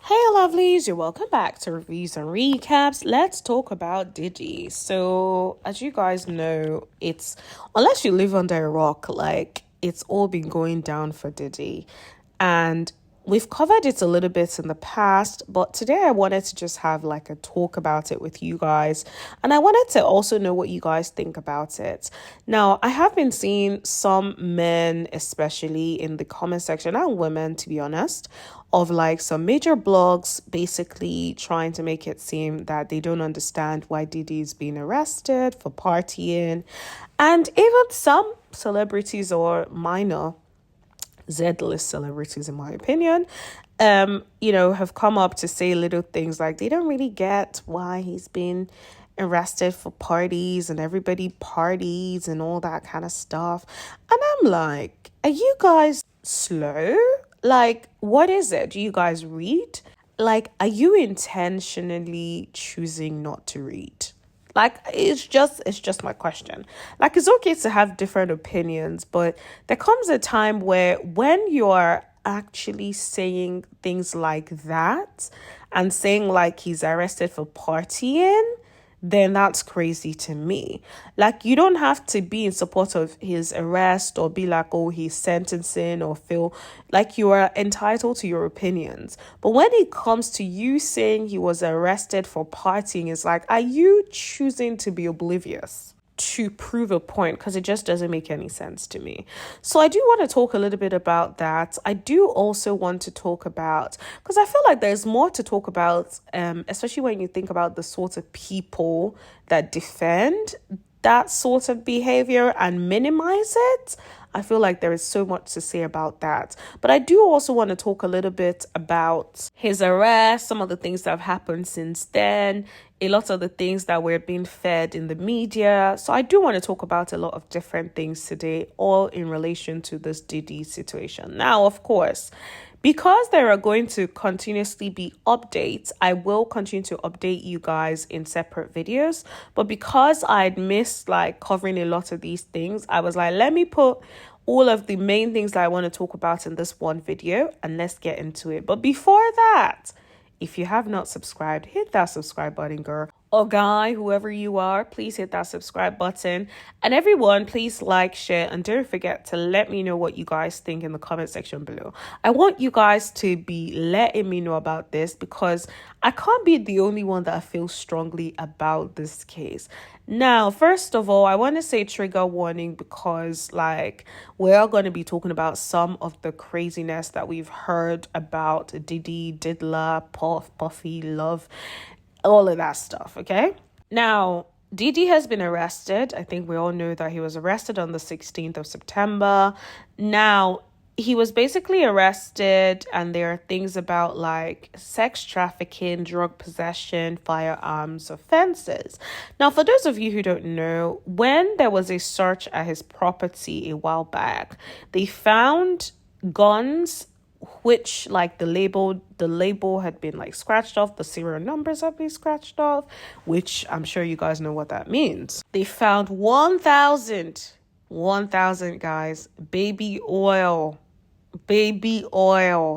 Hey lovelies, you're welcome back to Reviews and Recaps. Let's talk about Diddy. So, as you guys know, it's unless you live under a rock, like it's all been going down for Diddy. And we've covered it a little bit in the past, but today I wanted to just have like a talk about it with you guys. And I wanted to also know what you guys think about it. Now, I have been seeing some men, especially in the comment section, and women, to be honest, of like some major blogs basically trying to make it seem that they don't understand why Diddy is being arrested for partying. And even some celebrities or minor Z-list celebrities, in my opinion, have come up to say little things like they don't really get why he's been arrested for parties and everybody parties and all that kind of stuff. And I'm like, are you guys slow? Like, what is it? Do you guys read? Like, are you intentionally choosing not to read? Like, it's just my question. Like, it's okay to have different opinions, but there comes a time where when you're actually saying things like that and saying like he's arrested for partying, then that's crazy to me. Like, you don't have to be in support of his arrest or be like, oh, he's sentencing, or feel like you are entitled to your opinions. But when it comes to you saying he was arrested for partying, it's like, are you choosing to be oblivious to prove a point? Because it just doesn't make any sense to me. So I do want to talk a little bit about that. I do also want to talk about, because I feel like there's more to talk about, especially when you think about the sort of people that defend that sort of behavior and minimize it. I feel like there is so much to say about that. But I do also want to talk a little bit about his arrest, some of the things that have happened since then, a lot of the things that were being fed in the media. So I do want to talk about a lot of different things today, all in relation to this Diddy situation. Now, of course, because there are going to continuously be updates, I will continue to update you guys in separate videos. But because I'd missed like covering a lot of these things, I was like, let me put all of the main things that I want to talk about in this one video and let's get into it. But before that, if you have not subscribed, hit that subscribe button, girl. Or guy, whoever you are, please hit that subscribe button. And everyone, please like, share, and don't forget to let me know what you guys think in the comment section below. I want you guys to be letting me know about this because I can't be the only one that feels strongly about this case. Now, first of all, I want to say trigger warning because like we are going to be talking about some of the craziness that we've heard about Diddy, Diddler, Puff, Puffy, Love, all of that stuff, okay? Now, Diddy has been arrested. I think we all know that he was arrested on the 16th of September. Now, he was basically arrested and there are things about like sex trafficking, drug possession, firearms offenses. Now, for those of you who don't know, when there was a search at his property a while back, they found guns which like the label had been like scratched off, the serial numbers have been scratched off, which I'm sure you guys know what that means. They found 1,000 guys, baby oil.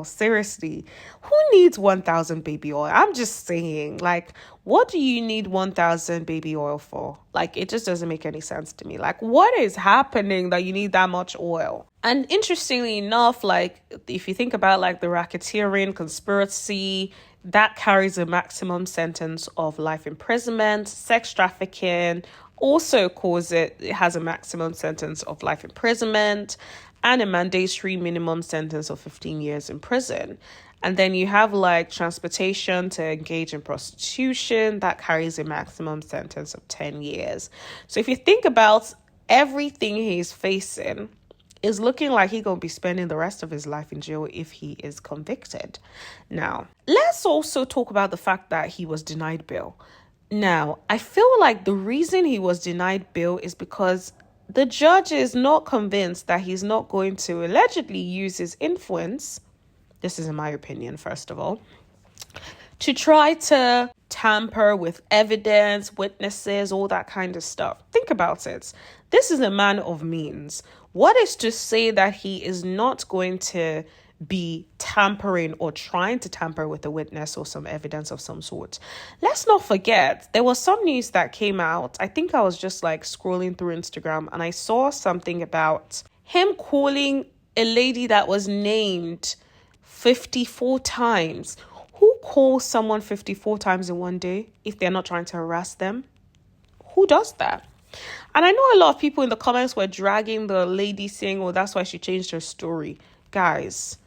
Seriously, who needs 1,000 baby oil? I'm just saying, like, what do you need 1,000 baby oil for? Like, it just doesn't make any sense to me. Like, what is happening that you need that much oil? And interestingly enough, like, if you think about like the racketeering conspiracy, that carries a maximum sentence of life imprisonment. Sex trafficking also it has a maximum sentence of life imprisonment and a mandatory minimum sentence of 15 years in prison. And then you have like transportation to engage in prostitution, that carries a maximum sentence of 10 years. So if you think about everything he's facing, is looking like he's going to be spending the rest of his life in jail if he is convicted. Now, let's also talk about the fact that he was denied bail. Now, I feel like the reason he was denied bail is because the judge is not convinced that he's not going to allegedly use his influence, this is in my opinion, first of all, to try to tamper with evidence, witnesses, all that kind of stuff. Think about it. This is a man of means. What is to say that he is not going to be tampering or trying to tamper with a witness or some evidence of some sort. Let's not forget, there was some news that came out. I think I was just like scrolling through Instagram and I saw something about him calling a lady that was named 54 times. Who calls someone 54 times in one day if they're not trying to harass them? Who does that? And I know a lot of people in the comments were dragging the lady saying, oh, that's why she changed her story. Guys,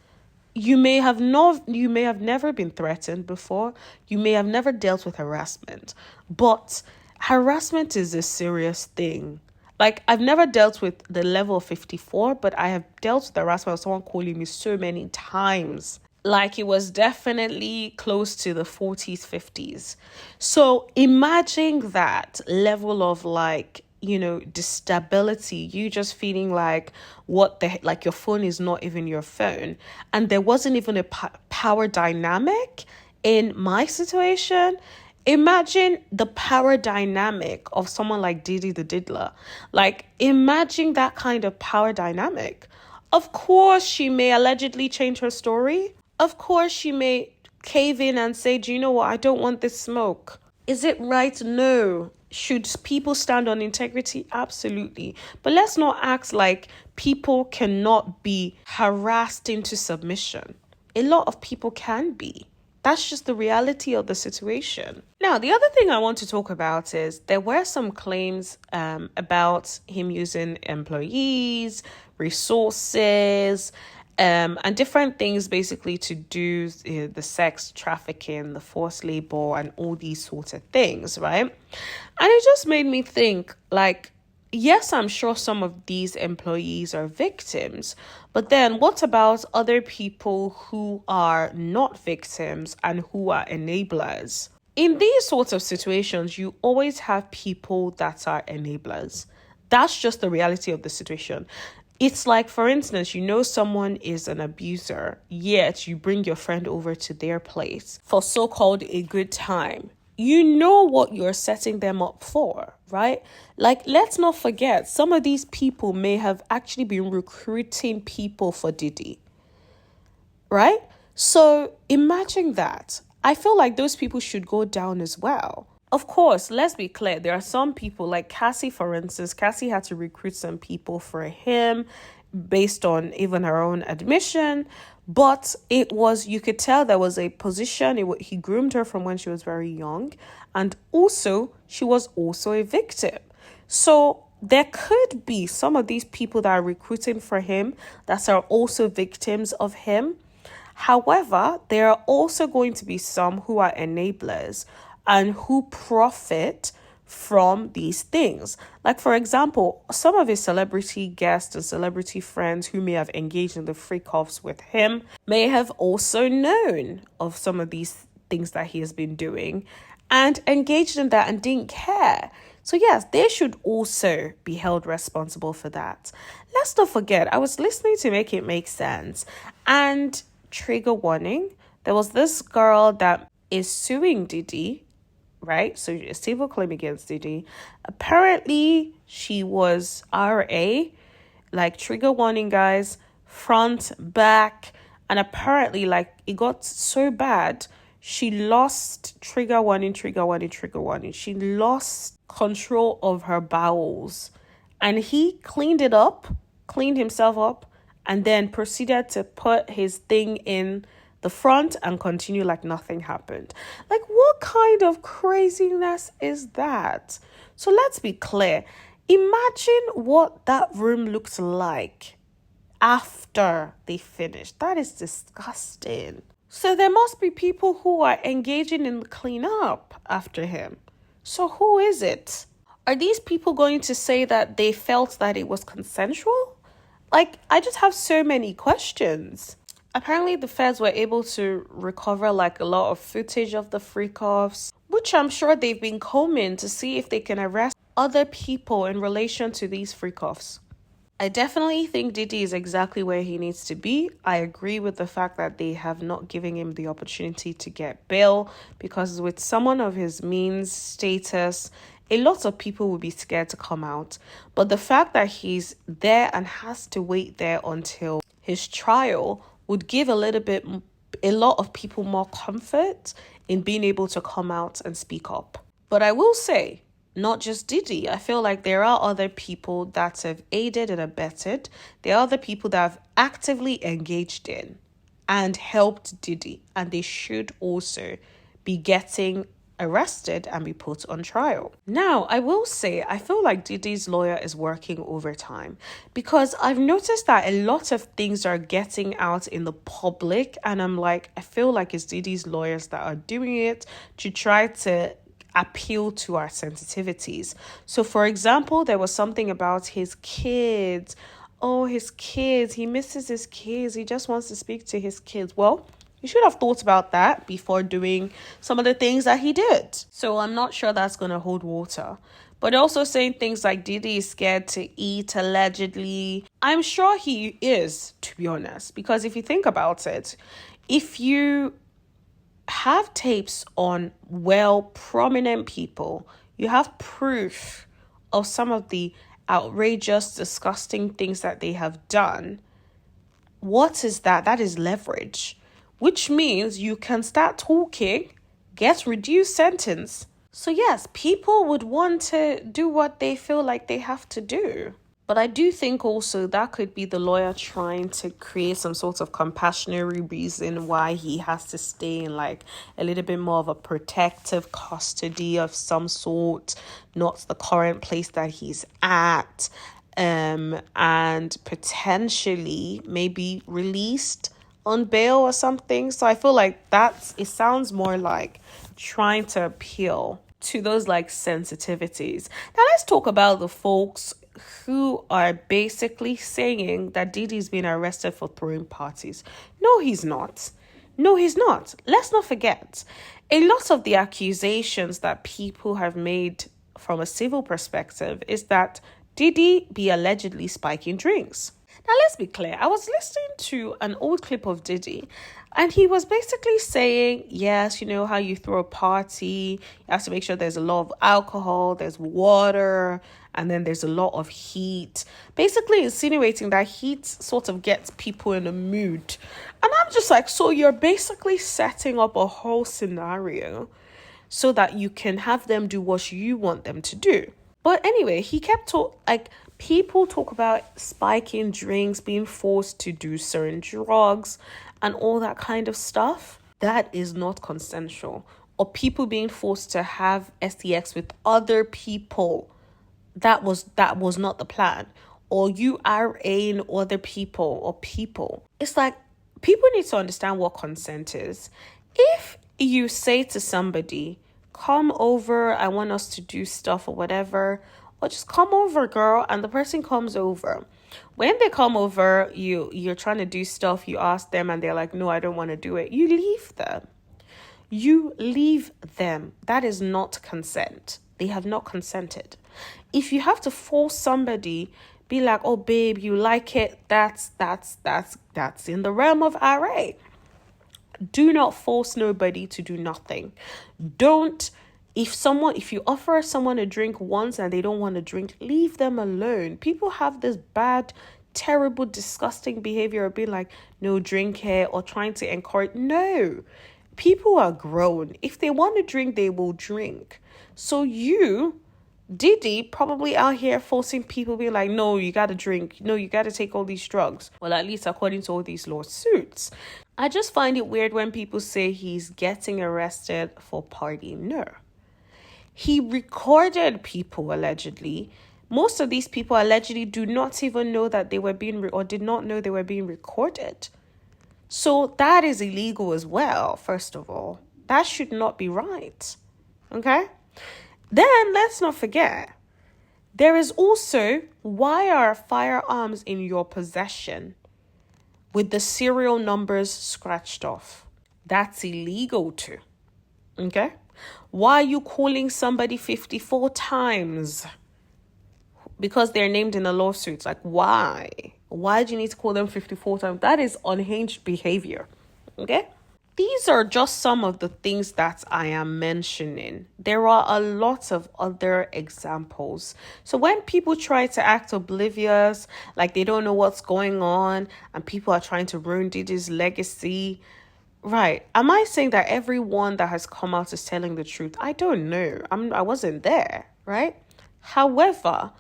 you may have never been threatened before. You may have never dealt with harassment. But harassment is a serious thing. Like, I've never dealt with the level of 54, but I have dealt with harassment of someone calling me so many times. Like, it was definitely close to the 40s, 50s. So imagine that level of like, disstability, you just feeling like like your phone is not even your phone. And there wasn't even a power dynamic in my situation. Imagine the power dynamic of someone like Diddy the Diddler. Like, imagine that kind of power dynamic. Of course, she may allegedly change her story. Of course, she may cave in and say, do you know what? I don't want this smoke. Is it right? No. Should people stand on integrity? Absolutely. But let's not act like people cannot be harassed into submission. A lot of people can be. That's just the reality of the situation. Now, the other thing I want to talk about is there were some claims about him using employees, resources, and different things basically to do the sex trafficking, the forced labor, and all these sorts of things, right? And it just made me think, like, yes, I'm sure some of these employees are victims, but then what about other people who are not victims and who are enablers? In these sorts of situations, you always have people that are enablers. That's just the reality of the situation. It's like, for instance, someone is an abuser, yet you bring your friend over to their place for so-called a good time. You know what you're setting them up for, right? Like, let's not forget, some of these people may have actually been recruiting people for Diddy, right? So imagine that. I feel like those people should go down as well. Of course, let's be clear. There are some people like Cassie, for instance. Cassie had to recruit some people for him based on even her own admission. But you could tell there was a position. He groomed her from when she was very young. And also, she was also a victim. So there could be some of these people that are recruiting for him that are also victims of him. However, there are also going to be some who are enablers and who profit from these things. Like, for example, some of his celebrity guests and celebrity friends who may have engaged in the freak-offs with him may have also known of some of these things that he has been doing and engaged in that and didn't care. So yes, they should also be held responsible for that. Let's not forget, I was listening to Make It Make Sense, and trigger warning, there was this girl that is suing Diddy, right? So a civil claim against Diddy. Apparently, she was RA, like, trigger warning, guys, front, back, and apparently, like, it got so bad, she lost trigger warning. She lost control of her bowels, and he cleaned himself up, and then proceeded to put his thing in the front and continue like nothing happened. Like, what kind of craziness is that? So let's be clear. Imagine what that room looked like after they finished. That is disgusting. So there must be people who are engaging in the cleanup after him. So who is it? Are these people going to say that they felt that it was consensual? Like, I just have so many questions. Apparently, the feds were able to recover like a lot of footage of the freak-offs, which I'm sure they've been combing to see if they can arrest other people in relation to these freak-offs. I definitely think Diddy is exactly where he needs to be. I agree with the fact that they have not given him the opportunity to get bail, because with someone of his means, status, a lot of people will be scared to come out. But the fact that he's there and has to wait there until his trial would give a lot of people more comfort in being able to come out and speak up. But I will say, not just Diddy. I feel like there are other people that have aided and abetted. There are other people that have actively engaged in and helped Diddy, and they should also be getting arrested and be put on trial. Now, I will say, I feel like Diddy's lawyer is working overtime because I've noticed that a lot of things are getting out in the public, and I'm like, I feel like it's Diddy's lawyers that are doing it to try to appeal to our sensitivities. So, for example, there was something about his kids. Oh, his kids, he misses his kids. He just wants to speak to his kids. Well, you should have thought about that before doing some of the things that he did. So I'm not sure that's going to hold water. But also saying things like Diddy is scared to eat, allegedly. I'm sure he is, to be honest. Because if you think about it, if you have tapes on prominent people, you have proof of some of the outrageous, disgusting things that they have done. What is that? That is leverage, which means you can start talking, get reduced sentence. So yes, people would want to do what they feel like they have to do. But I do think also that could be the lawyer trying to create some sort of compassionate reason why he has to stay in like a little bit more of a protective custody of some sort, not the current place that he's at, and potentially maybe released on bail or something. So I feel like it sounds more like trying to appeal to those like sensitivities. Now let's talk about the folks who are basically saying that Diddy's been arrested for throwing parties. No, he's not. No, he's not. Let's not forget, a lot of the accusations that people have made from a civil perspective is that Diddy be allegedly spiking drinks. Now, let's be clear. I was listening to an old clip of Diddy, and he was basically saying, yes, you know how you throw a party, you have to make sure there's a lot of alcohol, there's water, and then there's a lot of heat. Basically insinuating that heat sort of gets people in a mood. And I'm just like, so you're basically setting up a whole scenario so that you can have them do what you want them to do. But anyway, he kept people talk about spiking drinks, being forced to do certain drugs and all that kind of stuff. That is not consensual. Or people being forced to have sex with other people. That was not the plan. Or you are in other people or people. It's like people need to understand what consent is. If you say to somebody, come over, I want us to do stuff or whatever, or just come over, girl, and the person comes over. When they come over, you're trying to do stuff, you ask them and they're like, no, I don't want to do it. You leave them. You leave them. That is not consent. They have not consented. If you have to force somebody, be like, oh, babe, you like it, that's in the realm of RA. Do not force nobody to do nothing. If you offer someone a drink once and they don't want to drink, leave them alone. People have this bad, terrible, disgusting behavior of being like, no, drink here, or trying to encourage. No, people are grown. If they want to drink, they will drink. So you, Diddy, probably out here forcing people, being like, no, you got to drink. No, you got to take all these drugs. Well, at least according to all these lawsuits. I just find it weird when people say he's getting arrested for partying. No. He recorded people allegedly. Most of these people allegedly do not even know that they were or did not know they were being recorded. So that is illegal as well, first of all. That should not be right. Okay? Then let's not forget, there is also, why are firearms in your possession with the serial numbers scratched off? That's illegal too. Okay? Why are you calling somebody 54 times? Because they're named in a lawsuit. Like, why? Why do you need to call them 54 times? That is unhinged behavior. Okay? These are just some of the things that I am mentioning. There are a lot of other examples. So when people try to act oblivious, like they don't know what's going on, and people are trying to ruin Diddy's legacy, right? Am I saying that everyone that has come out is telling the truth? I don't know. I wasn't there, right? However,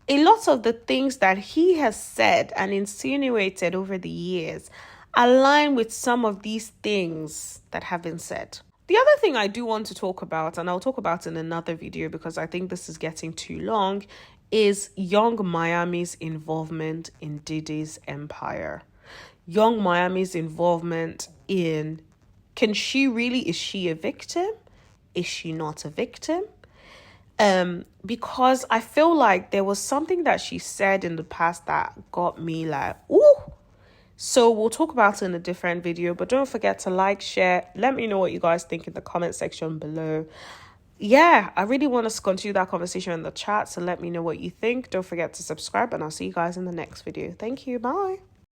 a lot of the things that he has said and insinuated over the years align with some of these things that have been said. The other thing I do want to talk about, and I'll talk about in another video because I think this is getting too long, is Young Miami's involvement in Diddy's empire. Young Miami's involvement in, is she a victim? Is she not a victim? Because I feel like there was something that she said in the past that got me like, ooh. So we'll talk about it in a different video, but don't forget to like, share, let me know what you guys think in the comment section below. Yeah, I really want us to continue that conversation in the chat, so let me know what you think. Don't forget to subscribe, and I'll see you guys in the next video. Thank you. Bye.